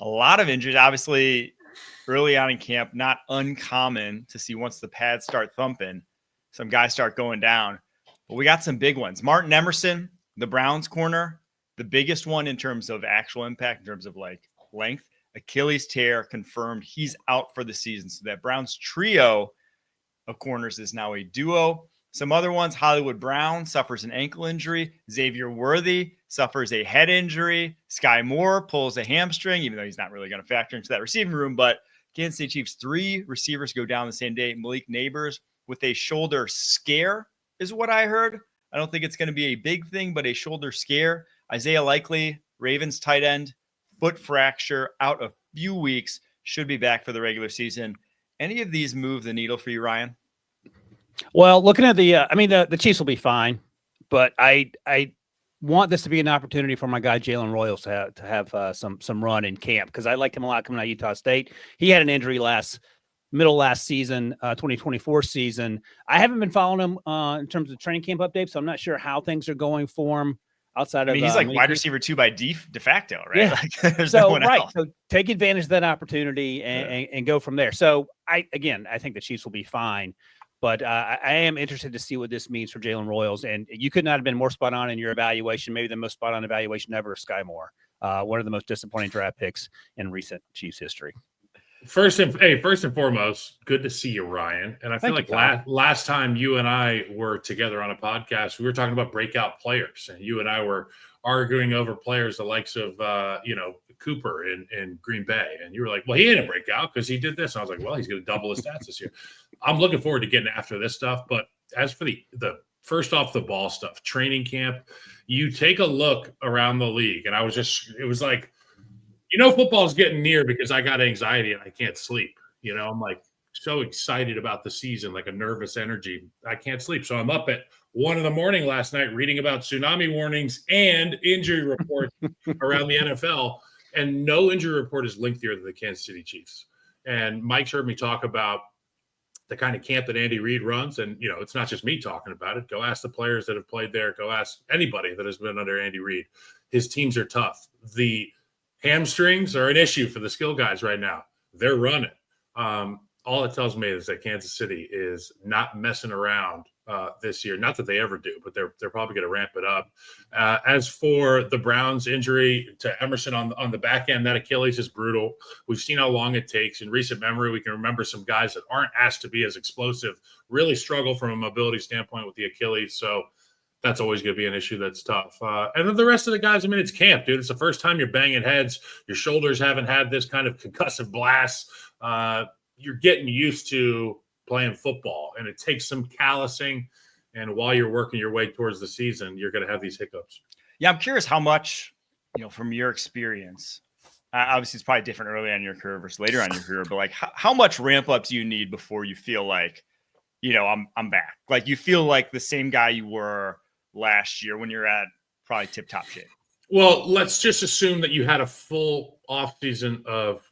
A lot of injuries, obviously, early on in camp, not uncommon to see once the pads start thumping, some guys start going down. But we got some big ones. Martin Emerson, the Browns corner, the biggest one in terms of actual impact, in terms of like length. Achilles tear confirmed. He's out for the season. So that Browns trio of corners is now a duo. Some other ones, Hollywood Brown suffers an ankle injury. Xavier Worthy suffers a head injury. Sky Moore pulls a hamstring, even though he's not really going to factor into that receiving room. But Kansas City Chiefs, 3 receivers go down the same day. Malik Neighbors with a shoulder scare is what I heard. I don't think it's going to be a big thing, but a shoulder scare. Isaiah Likely, Ravens tight end, foot fracture, out a few weeks, should be back for the regular season. Any of these move the needle for you, Ryan? Well, looking at the Chiefs will be fine, but I want this to be an opportunity for my guy Jalen Royals to have some run in camp, because I liked him a lot coming out of Utah State. He had an injury middle last season, 2024 season. I haven't been following him in terms of training camp updates, so I'm not sure how things are going for him outside of. He's like wide receiver 2 by de facto, right? Yeah. Like, there's no one else. So take advantage of that opportunity and go from there. So I think the Chiefs will be fine. But I am interested to see what this means for Jalen Royals. And you could not have been more spot on in your evaluation, maybe the most spot on evaluation ever of Sky Moore, one of the most disappointing draft picks in recent Chiefs history. First and foremost, good to see you, Ryan. And I feel like last time you and I were together on a podcast, we were talking about breakout players. And you and I were arguing over players the likes of, Cooper in Green Bay. And you were like, well, he ain't a breakout because he did this. And I was like, well, he's going to double his stats this year. I'm looking forward to getting after this stuff. But as for the first off the ball stuff, training camp, you take a look around the league. And it was like, football's getting near because I got anxiety and I can't sleep. I'm like so excited about the season, like a nervous energy. I can't sleep. So I'm up at 1 a.m. last night reading about tsunami warnings and injury reports around the NFL. And no injury report is lengthier than the Kansas City Chiefs. And Mike's heard me talk about the kind of camp that Andy Reid runs. And, it's not just me talking about it. Go ask the players that have played there. Go ask anybody that has been under Andy Reid. His teams are tough. The hamstrings are an issue for the skill guys right now. They're running. All it tells me is that Kansas City is not messing around this year. Not that they ever do, but they're probably going to ramp it up. As for the Browns' injury to Emerson on the back end, that Achilles is brutal. We've seen how long it takes. In recent memory, we can remember some guys that aren't asked to be as explosive really struggle from a mobility standpoint with the Achilles. So that's always going to be an issue that's tough. And then the rest of the guys, it's camp, dude. It's the first time you're banging heads. Your shoulders haven't had this kind of concussive blast. You're getting used to playing football, and it takes some callousing. And while you're working your way towards the season, you're going to have these hiccups. Yeah, I'm curious how much, from your experience, obviously it's probably different early on in your career versus later on in your career, but like how much ramp up do you need before you feel like, I'm back? Like you feel like the same guy you were last year when you're at probably tip-top shape? Well, let's just assume that you had a full offseason of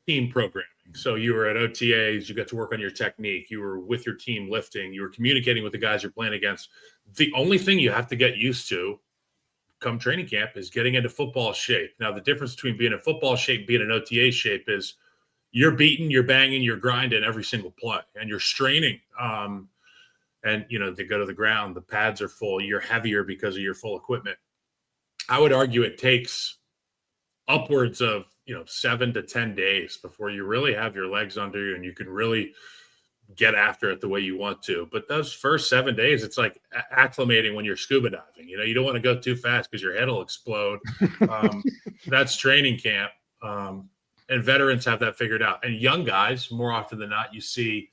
team programming. So you were at OTAs, you got to work on your technique, you were with your team lifting, you were communicating with the guys you're playing against. The only thing you have to get used to come training camp is getting into football shape. Now, the difference between being in football shape and being in OTA shape is you're beating, you're banging, you're grinding every single play, and you're straining. And, they go to the ground, the pads are full, you're heavier because of your full equipment. I would argue it takes upwards of, 7 to 10 days before you really have your legs under you and you can really get after it the way you want to. But those first 7 days, it's like acclimating when you're scuba diving. You don't want to go too fast because your head will explode. That's training camp. And veterans have that figured out. And young guys, more often than not, you see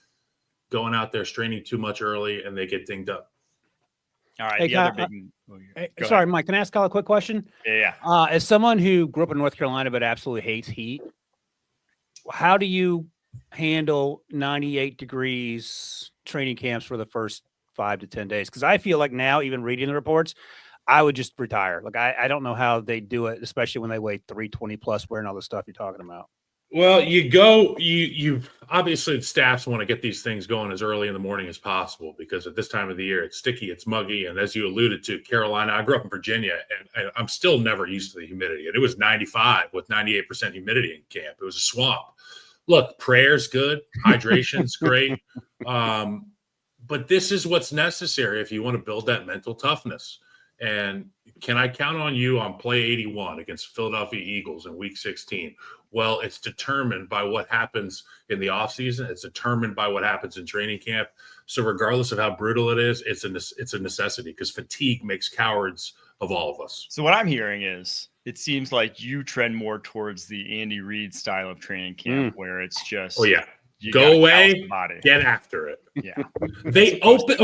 going out there straining too much early and they get dinged up. All right. Sorry, Mike, can I ask Kyle a quick question? Yeah. As someone who grew up in North Carolina but absolutely hates heat, how do you handle 98 degrees training camps for the first 5 to 10 days? Because I feel like now, even reading the reports, I would just retire. Like, I don't know how they do it, especially when they weigh 320 plus wearing all the stuff you're talking about. Well, you obviously the staffs want to get these things going as early in the morning as possible because at this time of the year it's sticky, it's muggy, and as you alluded to, Carolina, I grew up in Virginia, and I'm still never used to the humidity. And it was 95 with 98% humidity in camp. It was a swamp. Look, prayer's good, hydration's great, but this is what's necessary if you want to build that mental toughness. And can I count on you on play 81 against Philadelphia Eagles in week 16? Well, it's determined by what happens in the offseason. It's determined by what happens in training camp. So regardless of how brutal it is, it's a necessity because fatigue makes cowards of all of us. So what I'm hearing is it seems like you trend more towards the Andy Reid style of training camp where it's just go away, get after it. Yeah. They open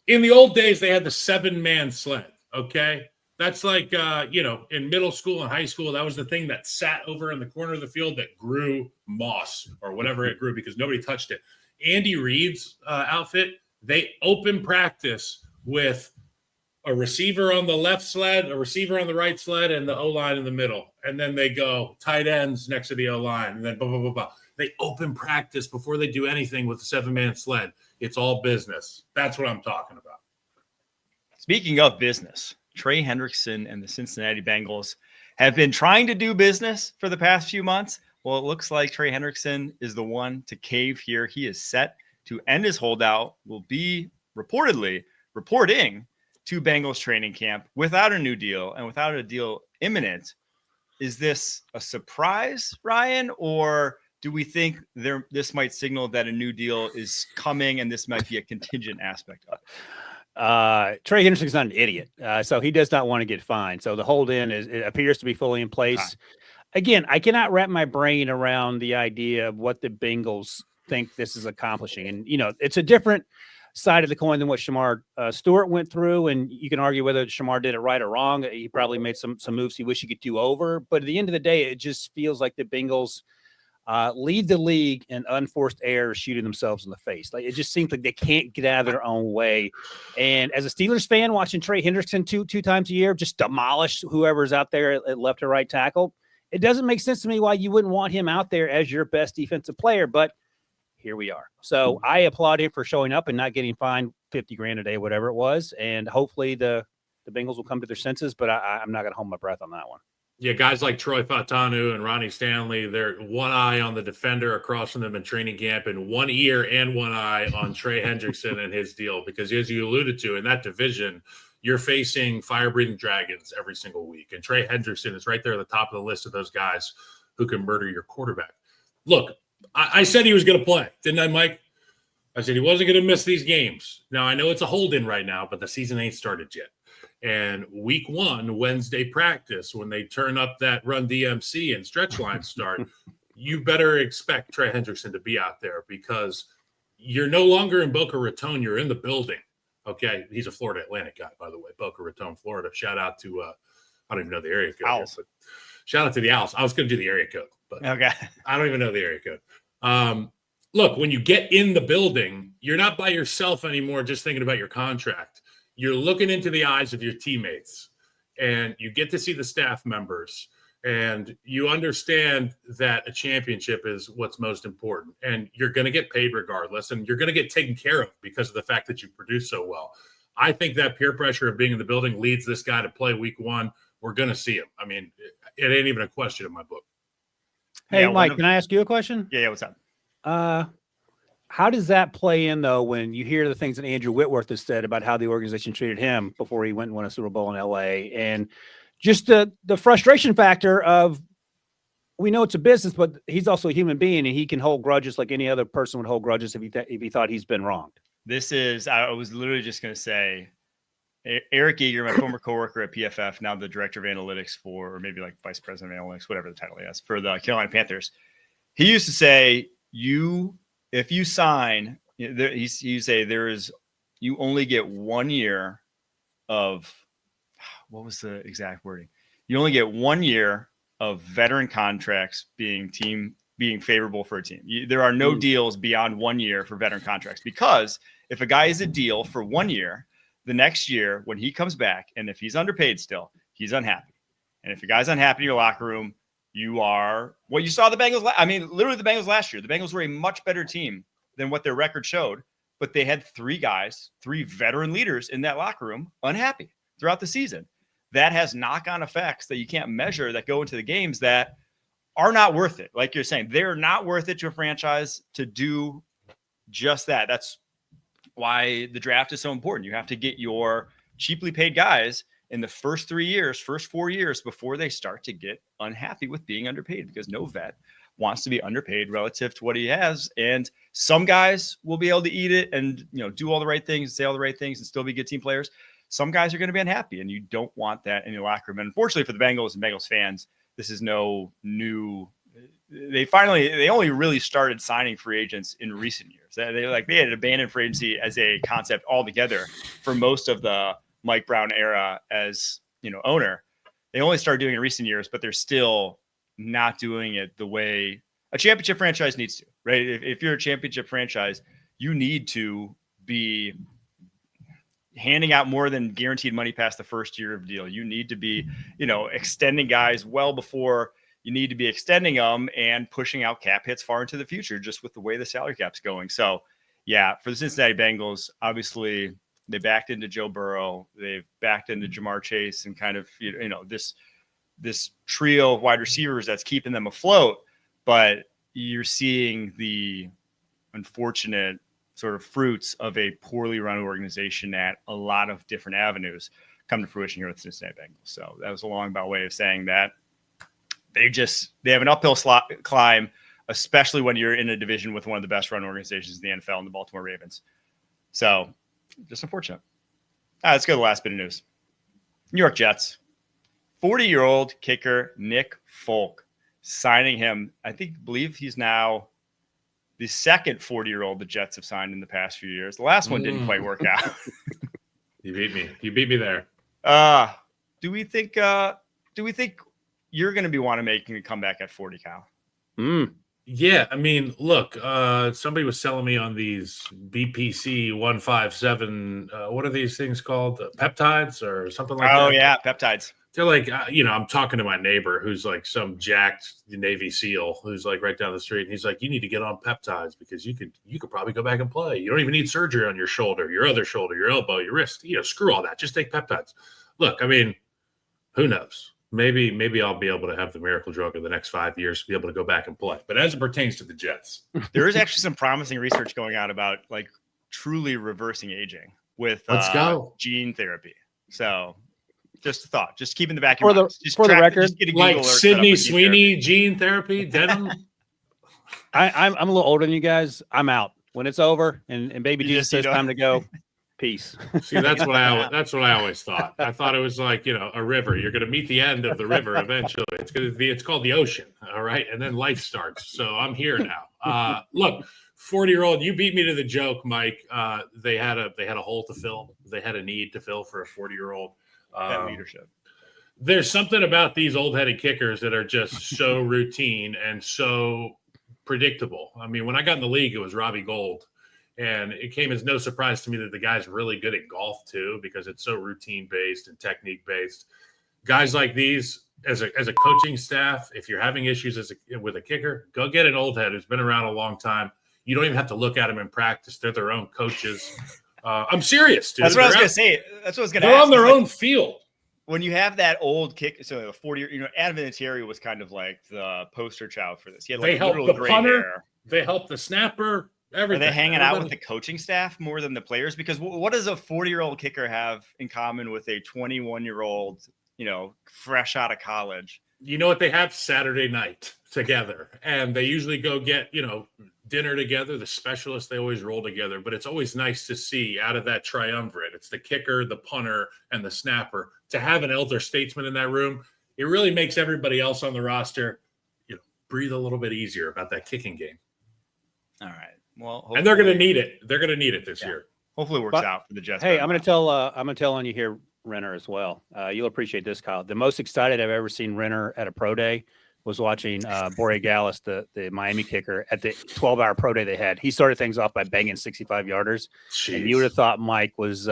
in the old days, they had the 7-man sled, okay? That's like, in middle school and high school, that was the thing that sat over in the corner of the field that grew moss or whatever it grew because nobody touched it. Andy Reid's outfit, they open practice with a receiver on the left sled, a receiver on the right sled, and the O-line in the middle. And then they go tight ends next to the O-line, and then blah, blah, blah, blah. They open practice before they do anything with the 7-man sled. It's all business. That's what I'm talking about. Speaking of business, Trey Hendrickson and the Cincinnati Bengals have been trying to do business for the past few months. Well, it looks like Trey Hendrickson is the one to cave here. He is set to end his holdout, will be reportedly reporting to Bengals training camp without a new deal and without a deal imminent. Is this a surprise, Ryan, or do we think this might signal that a new deal is coming and this might be a contingent aspect of it? Trey Hendrickson's not an idiot, so he does not want to get fined. So the hold-in it appears to be fully in place. Again, I cannot wrap my brain around the idea of what the Bengals think this is accomplishing. And, it's a different side of the coin than what Shamar Stewart went through. And you can argue whether Shamar did it right or wrong. He probably made some moves he wished he could do over. But at the end of the day, it just feels like the Bengals lead the league in unforced errors, shooting themselves in the face. Like, it just seems like they can't get out of their own way. And as a Steelers fan, watching Trey Hendrickson two times a year just demolish whoever's out there at left or right tackle, it doesn't make sense to me why you wouldn't want him out there as your best defensive player. But here we are. So I applaud him for showing up and not getting fined $50,000 a day, whatever it was. And hopefully the Bengals will come to their senses, but I'm not going to hold my breath on that one. Yeah, guys like Troy Fautanu and Ronnie Stanley, they're one eye on the defender across from them in training camp and one ear and one eye on Trey Hendrickson and his deal. Because as you alluded to, in that division, you're facing fire-breathing dragons every single week. And Trey Hendrickson is right there at the top of the list of those guys who can murder your quarterback. Look, I said he was going to play, didn't I, Mike? I said he wasn't going to miss these games. Now, I know it's a hold-in right now, but the season ain't started yet. And week 1, Wednesday practice, when they turn up that run DMC and stretch lines start, you better expect Trey Hendrickson to be out there because you're no longer in Boca Raton. You're in the building. Okay. He's a Florida Atlantic guy, by the way, Boca Raton, Florida. Shout out to, I don't even know the area code. Owls. But shout out to the Owls. I was going to do the area code, but okay. I don't even know the area code. Look, when you get in the building, you're not by yourself anymore just thinking about your contract. You're looking into the eyes of your teammates, and you get to see the staff members, and you understand that a championship is what's most important, and you're going to get paid regardless, and you're going to get taken care of because of the fact that you produce so well. I think that peer pressure of being in the building leads this guy to play week 1. We're going to see him. I mean, it ain't even a question in my book. Hey, Mike, can I ask you a question? Yeah, what's up? How does that play in, though, when you hear the things that Andrew Whitworth has said about how the organization treated him before he went and won a Super Bowl in L.A. and just the frustration factor of, we know it's a business, but he's also a human being, and he can hold grudges like any other person would hold grudges if he thought he's been wronged. I was literally just going to say, Eric Eager, my former coworker at PFF, now the director of analytics or maybe like vice president of analytics, whatever the title is, for the Carolina Panthers. He used to say, if you sign, you say you only get 1 year of, what was the exact wording? You only get 1 year of veteran contracts being favorable for a team. There are no deals beyond 1 year for veteran contracts, because if a guy is a deal for 1 year, the next year when he comes back, and if he's underpaid still, he's unhappy. And if a guy's unhappy in your locker room, you are what you saw the Bengals. Literally the Bengals last year. The Bengals were a much better team than what their record showed, but they had three veteran leaders in that locker room unhappy throughout the season. That has knock-on effects that you can't measure that go into the games that are not worth it. Like you're saying, they're not worth it to a franchise to do just that. That's why the draft is so important. You have to get your cheaply paid guys in the first 4 years before they start to get unhappy with being underpaid, because no vet wants to be underpaid relative to what he has. And some guys will be able to eat it and, do all the right things, say all the right things and still be good team players. Some guys are going to be unhappy, and you don't want that in your locker room. And unfortunately for the Bengals and Bengals fans, this is no new. They only really started signing free agents in recent years. They had abandoned free agency as a concept altogether for most of the Mike Brown era as owner. They only started doing it in recent years, but they're still not doing it the way a championship franchise needs to, right? If you're a championship franchise, you need to be handing out more than guaranteed money past the first year of deal. You need to be, extending guys well before you need to be extending them and pushing out cap hits far into the future, just with the way the salary cap's going. So yeah, for the Cincinnati Bengals, obviously they backed into Joe Burrow. They've backed into Jamar Chase and kind of, this trio of wide receivers that's keeping them afloat. But you're seeing the unfortunate sort of fruits of a poorly run organization at a lot of different avenues come to fruition here with the Cincinnati Bengals. So that was a long way of saying that they have an uphill climb, especially when you're in a division with one of the best run organizations in the NFL and the Baltimore Ravens. So just unfortunate. All right, let's go to the last bit of news. New York Jets, 40-year-old kicker Nick Folk, signing him. I believe he's now the second 40-year-old the Jets have signed in the past few years. The last one didn't quite work out. You beat me there. Do we think you're going to be making a comeback at 40, Kyle? Yeah, look, somebody was selling me on these BPC 157. What are these things called? Peptides or something like that? Oh yeah, peptides. They're like, I'm talking to my neighbor who's like some jacked Navy SEAL who's like right down the street. And he's like, you need to get on peptides because you could probably go back and play. You don't even need surgery on your shoulder, your other shoulder, your elbow, your wrist. Screw all that. Just take peptides. Look, who knows? Maybe I'll be able to have the miracle drug in the next 5 years to be able to go back and play. But as it pertains to the Jets, there is actually some promising research going on about like truly reversing aging with gene therapy. So just a thought, just keep in the back of your mind. For the record, like Sydney Sweeney gene therapy, denim. I'm a little older than you guys. I'm out when it's over, and baby Jesus says time to go. Peace. See, that's what I always thought. I thought it was like, a river. You're going to meet the end of the river eventually. It's called the ocean. All right. And then life starts. So I'm here now. Look, 40-year-old, you beat me to the joke, Mike. They had a hole to fill. They had a need to fill for a 40-year-old. Leadership. There's something about these old-headed kickers that are just so routine and so predictable. When I got in the league, it was Robbie Gould. And it came as no surprise to me that the guy's really good at golf too, because it's so routine-based and technique-based. Guys like these, as a coaching staff, if you're having issues with a kicker, go get an old head who's been around a long time. You don't even have to look at them in practice. They're their own coaches. I'm serious, dude. That's what I was going to say. That's what I was going to ask. They're on their own field. When you have that old kick, so a 40-year, Adam Vinatieri was kind of like the poster child for this. He had like literal gray hair. They help the snapper. Everything. Are they hanging out with the coaching staff more than the players? Because what does a 40-year-old kicker have in common with a 21-year-old, fresh out of college? You know what they have? Saturday night together. And they usually go get, dinner together. The specialists, they always roll together. But it's always nice to see out of that triumvirate. It's the kicker, the punter, and the snapper. To have an elder statesman in that room, it really makes everybody else on the roster, breathe a little bit easier about that kicking game. All right. Well, and they're going to need it. They're going to need it this year. Hopefully it works out for the Jets. Hey, I'm going to tell on you here, Renner, as well. You'll appreciate this, Kyle. The most excited I've ever seen Renner at a pro day was watching Borealis, the Miami kicker, at the 12-hour pro day they had. He started things off by banging 65-yarders. Jeez. And you would have thought Mike was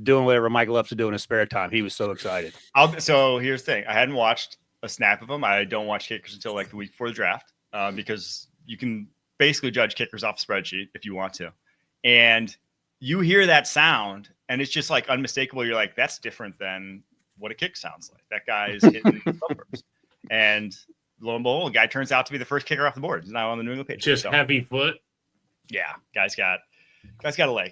doing whatever Mike loves to do in his spare time. He was so excited. So here's the thing. I hadn't watched a snap of them. I don't watch kickers until like the week before the draft because you can basically judge kickers off a spreadsheet if you want to. And you hear that sound and it's just like unmistakable. You're like, that's different than what a kick sounds like. That guy is hitting thumpers. And lo and behold, the guy turns out to be the first kicker off the board. He's now on the New England Patriots. Just heavy foot. Yeah, guy's got a leg.